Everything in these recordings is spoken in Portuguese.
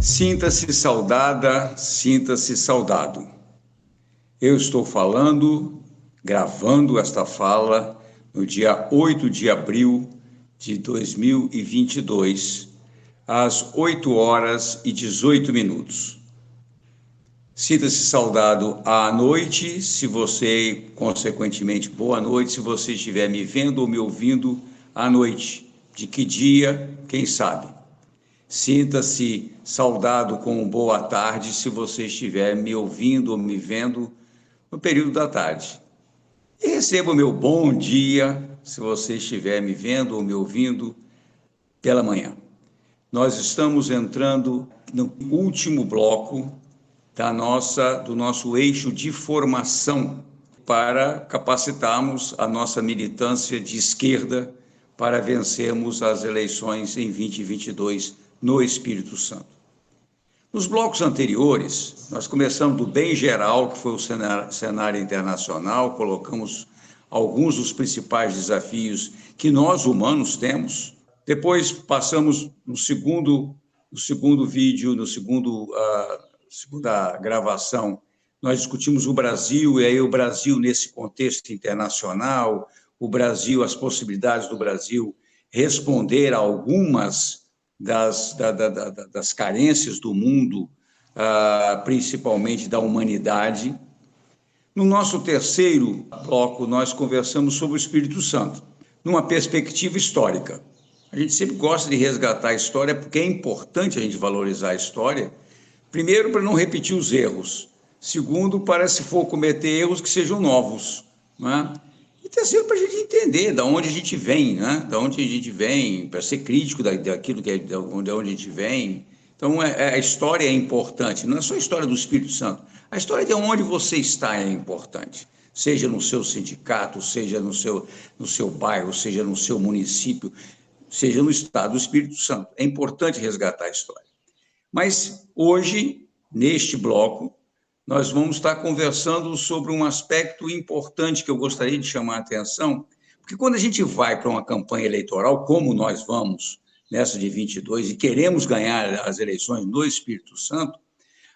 Sinta-se saudada, sinta-se saudado. Eu estou falando, gravando esta fala no dia 8 de abril de 2022, às 8 horas e 18 minutos. Sinta-se saudado à noite, se você, consequentemente, boa noite, se você estiver me vendo ou me ouvindo à noite. De que dia, quem sabe? Sinta-se saudado com boa tarde, se você estiver me ouvindo ou me vendo no período da tarde. E receba o meu bom dia, se você estiver me vendo ou me ouvindo pela manhã. Nós estamos entrando no último bloco do nosso eixo de formação para capacitarmos a nossa militância de esquerda para vencermos as eleições em 2022 no Espírito Santo. Nos blocos anteriores, nós começamos do bem geral, que foi o cenário internacional, colocamos alguns dos principais desafios que nós humanos temos. Depois passamos no segundo vídeo, segunda gravação, nós discutimos o Brasil, e aí o Brasil nesse contexto internacional, o Brasil, as possibilidades do Brasil responder a algumas das carências do mundo, principalmente da humanidade. No nosso terceiro bloco, nós conversamos sobre o Espírito Santo, numa perspectiva histórica. A gente sempre gosta de resgatar a história, porque é importante a gente valorizar a história, primeiro, para não repetir os erros, segundo, para, se for cometer erros, que sejam novos, não é? E terceiro, para a gente entender de onde a gente vem, né? De onde a gente vem, para ser crítico daquilo que é de onde a gente vem. Então, a história é importante, não é só a história do Espírito Santo. A história de onde você está é importante, seja no seu sindicato, seja no seu bairro, seja no seu município, seja no estado do Espírito Santo. É importante resgatar a história. Mas hoje, neste bloco, nós vamos estar conversando sobre um aspecto importante que eu gostaria de chamar a atenção, porque quando a gente vai para uma campanha eleitoral, como nós vamos nessa de 22, e queremos ganhar as eleições no Espírito Santo,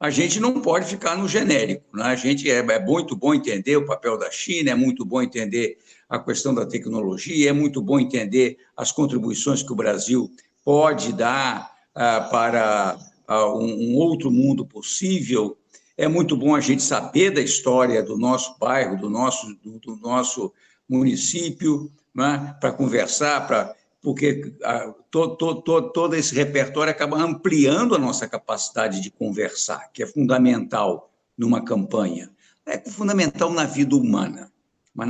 a gente não pode ficar no genérico, né? A gente é muito bom entender o papel da China, é muito bom entender a questão da tecnologia, é muito bom entender as contribuições que o Brasil pode dar para um outro mundo possível. É muito bom a gente saber da história do nosso bairro, do nosso município, né? Para conversar, porque todo esse repertório acaba ampliando a nossa capacidade de conversar, que é fundamental numa campanha. É fundamental na vida humana, mas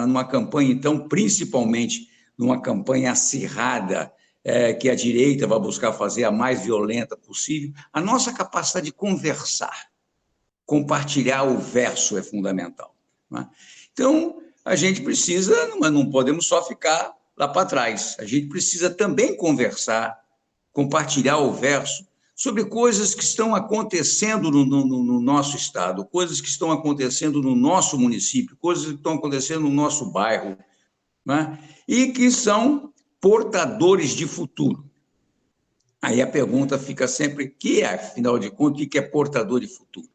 numa campanha, então, principalmente numa campanha acirrada, que a direita vai buscar fazer a mais violenta possível, a nossa capacidade de conversar, compartilhar o verso é fundamental, né? Então, a gente precisa, mas não podemos só ficar lá para trás. A gente precisa também conversar, compartilhar o verso sobre coisas que estão acontecendo no nosso estado, coisas que estão acontecendo no nosso município, coisas que estão acontecendo no nosso bairro, né? E que são portadores de futuro. Aí a pergunta fica sempre, afinal de contas, o que é portador de futuro?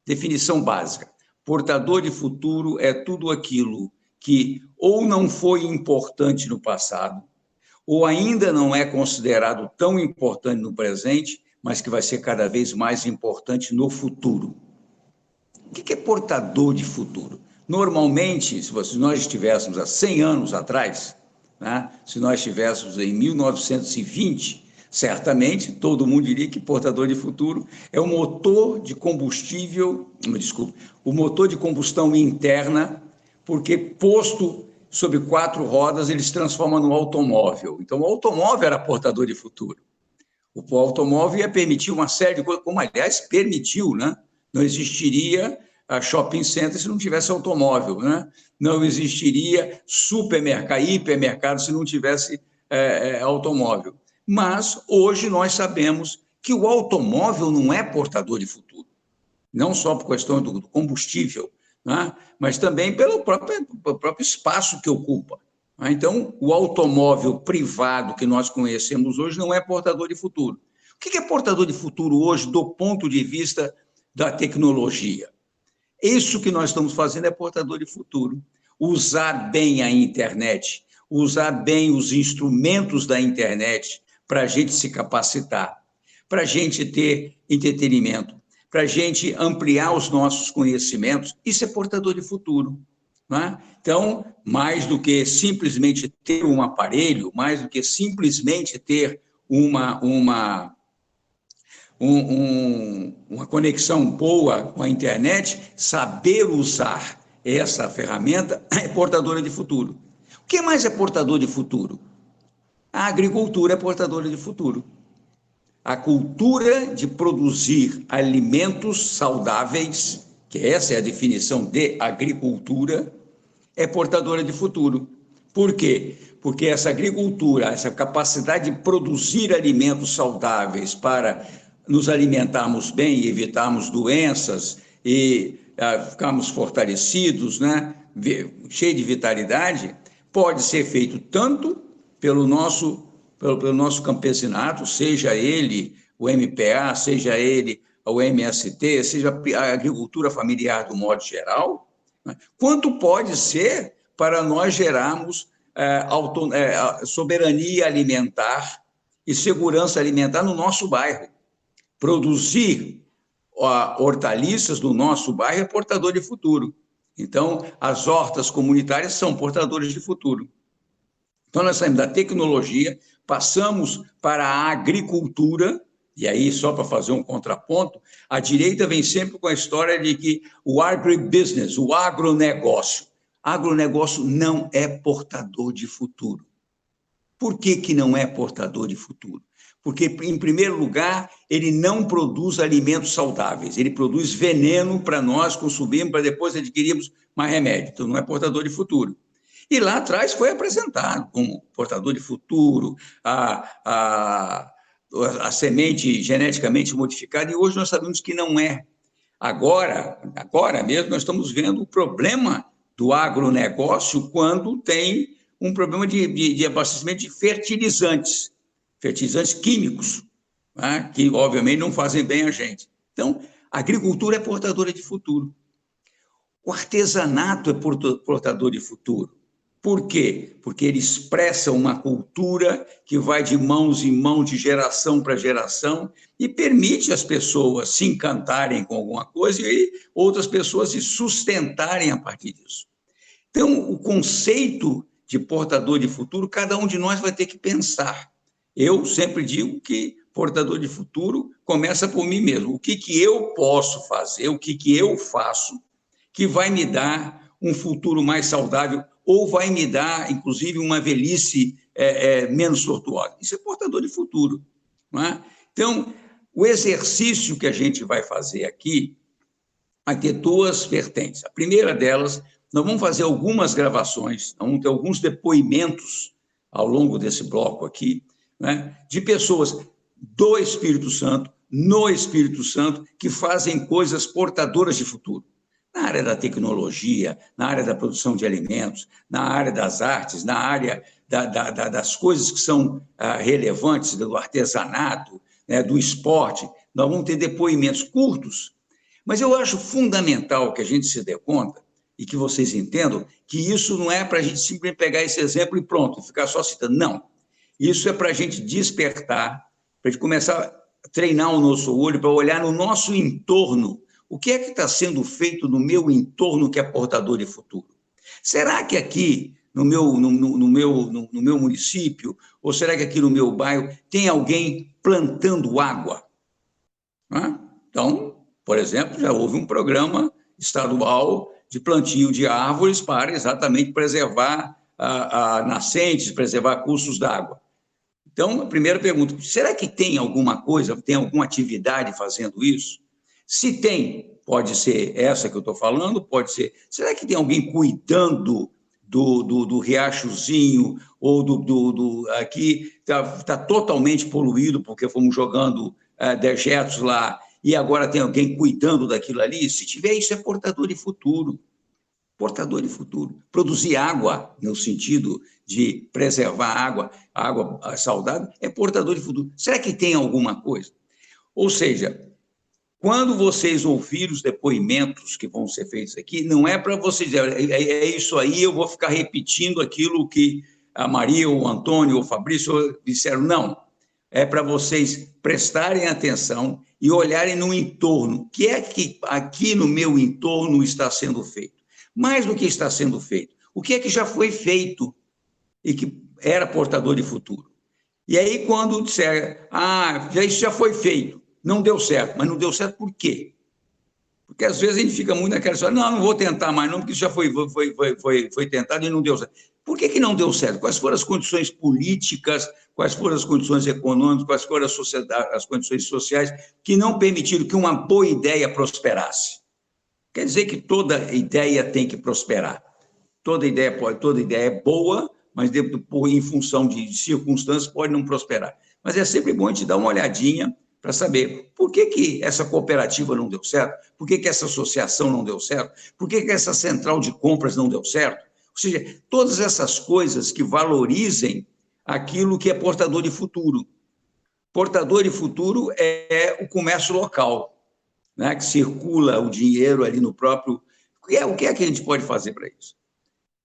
Definição básica. Portador de futuro é tudo aquilo que ou não foi importante no passado, ou ainda não é considerado tão importante no presente, mas que vai ser cada vez mais importante no futuro. O que é portador de futuro? Normalmente, se nós estivéssemos há 100 anos atrás, né, se nós estivéssemos em 1920, certamente todo mundo diria que portador de futuro é o motor de combustível, o motor de combustão interna, porque posto sobre 4 rodas, ele se transforma no automóvel. Então, o automóvel era portador de futuro. O automóvel ia permitir uma série de coisas, como, aliás, permitiu, né? Não existiria a shopping center se não tivesse automóvel, né? Não existiria supermercado, hipermercado se não tivesse automóvel. Mas, hoje, nós sabemos que o automóvel não é portador de futuro. Não só por questão do combustível, né? Mas também pelo próprio espaço que ocupa. Então, o automóvel privado que nós conhecemos hoje não é portador de futuro. que é portador de futuro hoje do ponto de vista da tecnologia? Isso que nós estamos fazendo é portador de futuro. Usar bem a internet, usar bem os instrumentos da internet para a gente se capacitar, para a gente ter entretenimento, para a gente ampliar os nossos conhecimentos. Isso é portador de futuro. Não é? Então, mais do que simplesmente ter um aparelho, mais do que simplesmente ter uma conexão boa com a internet, saber usar essa ferramenta é portadora de futuro. O que mais é portador de futuro? A agricultura é portadora de futuro. A cultura de produzir alimentos saudáveis, que essa é a definição de agricultura, é portadora de futuro. Por quê? Porque essa agricultura, essa capacidade de produzir alimentos saudáveis para nos alimentarmos bem e evitarmos doenças e ficarmos fortalecidos, né? Cheio de vitalidade, pode ser feito tanto pelo nosso campesinato, seja ele o MPA, seja ele o MST, seja a agricultura familiar do modo geral, né? Quanto pode ser para nós gerarmos soberania alimentar e segurança alimentar no nosso bairro. Produzir hortaliças no nosso bairro é portador de futuro. Então, as hortas comunitárias são portadoras de futuro. Então, nós saímos da tecnologia, passamos para a agricultura, e aí, só para fazer um contraponto, a direita vem sempre com a história de que o agribusiness, o agronegócio não é portador de futuro. Por que não é portador de futuro? Porque, em primeiro lugar, ele não produz alimentos saudáveis, ele produz veneno para nós consumirmos, para depois adquirirmos mais remédio. Então, não é portador de futuro. E lá atrás foi apresentado como portador de futuro, a semente geneticamente modificada, e hoje nós sabemos que não é. Agora mesmo, nós estamos vendo o problema do agronegócio quando tem um problema de abastecimento de fertilizantes químicos, né, que, obviamente, não fazem bem a gente. Então, a agricultura é portadora de futuro. O artesanato é portador de futuro. Por quê? Porque ele expressa uma cultura que vai de mãos em mãos, de geração para geração, e permite as pessoas se encantarem com alguma coisa e outras pessoas se sustentarem a partir disso. Então, o conceito de portador de futuro, cada um de nós vai ter que pensar. Eu sempre digo que portador de futuro começa por mim mesmo. O que eu posso fazer, o que eu faço, que vai me dar um futuro mais saudável ou vai me dar, inclusive, uma velhice menos tortuosa. Isso é portador de futuro. Não é? Então, o exercício que a gente vai fazer aqui vai ter duas vertentes. A primeira delas, nós vamos fazer algumas gravações, vamos ter alguns depoimentos ao longo desse bloco aqui, né, de pessoas do Espírito Santo, no Espírito Santo, que fazem coisas portadoras de futuro. Na área da tecnologia, na área da produção de alimentos, na área das artes, na área das coisas que são relevantes, do artesanato, né, do esporte. Nós vamos ter depoimentos curtos, mas eu acho fundamental que a gente se dê conta e que vocês entendam que isso não é para a gente simplesmente pegar esse exemplo e pronto, ficar só citando. Não. Isso é para a gente despertar, para a gente começar a treinar o nosso olho, para olhar no nosso entorno. O que é que está sendo feito no meu entorno que é portador de futuro? Será que aqui no meu município, ou será que aqui no meu bairro tem alguém plantando água? Então, por exemplo, já houve um programa estadual de plantio de árvores para exatamente preservar nascentes, preservar cursos d'água. Então, a primeira pergunta, será que tem alguma coisa, tem alguma atividade fazendo isso? Se tem, pode ser essa que eu estou falando, pode ser. Será que tem alguém cuidando do riachozinho ou aqui está totalmente poluído porque fomos jogando dejetos lá e agora tem alguém cuidando daquilo ali? Se tiver, isso é portador de futuro. Portador de futuro. Produzir água, no sentido de preservar a água saudável, é portador de futuro. Será que tem alguma coisa? Ou seja, quando vocês ouvirem os depoimentos que vão ser feitos aqui, não é para vocês dizer, é isso aí, eu vou ficar repetindo aquilo que a Maria, o Antônio, o Fabrício disseram. Não, é para vocês prestarem atenção e olharem no entorno. O que é que aqui no meu entorno está sendo feito? Mais do que está sendo feito, o que é que já foi feito e que era portador de futuro? E aí, quando disser, isso já foi feito, não deu certo, mas não deu certo por quê? Porque às vezes a gente fica muito naquela história, não vou tentar mais, não, porque isso já foi tentado e não deu certo. Por que não deu certo? Quais foram as condições políticas, quais foram as condições econômicas, quais foram as condições sociais que não permitiram que uma boa ideia prosperasse? Quer dizer que toda ideia tem que prosperar. Toda ideia é boa, mas em função de circunstâncias pode não prosperar. Mas é sempre bom a gente dar uma olhadinha para saber por que essa cooperativa não deu certo, por que essa associação não deu certo, por que essa central de compras não deu certo. Ou seja, todas essas coisas que valorizem aquilo que é portador de futuro. Portador de futuro é o comércio local, né, que circula o dinheiro ali no próprio... O que é que a gente pode fazer para isso?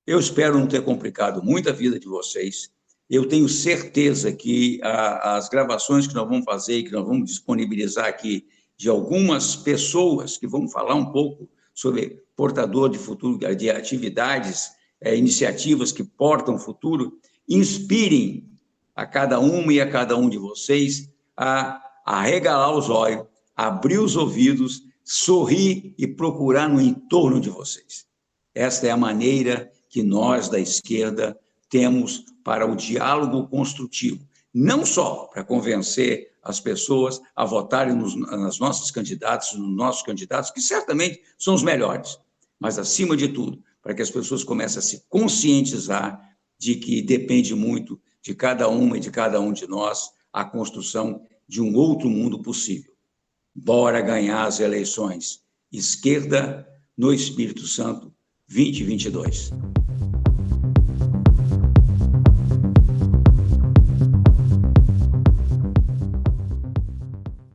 Eu espero não ter complicado muito a vida de vocês. Eu tenho certeza que as gravações que nós vamos fazer, que nós vamos disponibilizar aqui, de algumas pessoas que vão falar um pouco sobre portador de futuro, de atividades, iniciativas que portam futuro, inspirem a cada uma e a cada um de vocês a arregalar os olhos, abrir os ouvidos, sorrir e procurar no entorno de vocês. Esta é a maneira que nós, da esquerda, temos para o diálogo construtivo, não só para convencer as pessoas a votarem nas nossas candidatas, nos nossos candidatos, que certamente são os melhores, mas, acima de tudo, para que as pessoas comecem a se conscientizar de que depende muito de cada uma e de cada um de nós a construção de um outro mundo possível. Bora ganhar as eleições. Esquerda no Espírito Santo 2022.